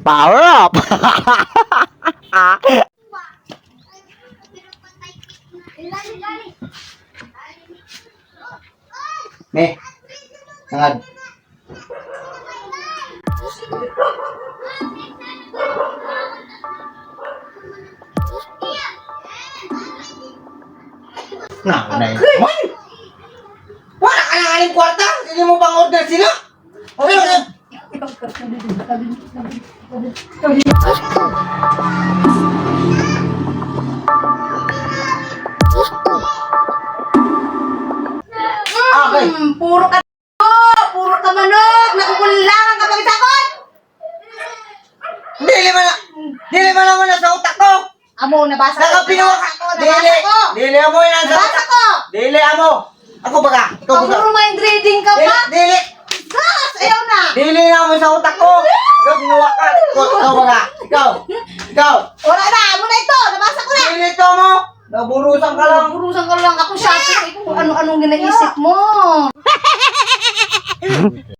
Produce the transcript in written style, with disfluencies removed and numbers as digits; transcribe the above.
Power up! Nih, sangat. Nah, udah ya. Wala ka na aling kwarta? Hindi mo pang order sila? Okay, okay. Okay. Puro ka puro ka manok, nakukulangan ka pag-sakot. Dili man naman na sa utak ko. Amo, nabasa ko. Nakapinuwa ka. Nabasa ko. Dili mo yan sa Nabasa utak. ko. Dili amo. Ako baga. Ikaw baga. Puro mind reading ka pa. Dili. Gas, ayaw na. Dili na mo sa utak ko. Nakapinuwa ka. Ikaw baga. Ikaw. Wala na, amo na ito. Nabasa ko na. Dili to mo. Naburusan ka lang. Burusan ka lang. Ako shopping. Kung ano-anong ginaisip mo.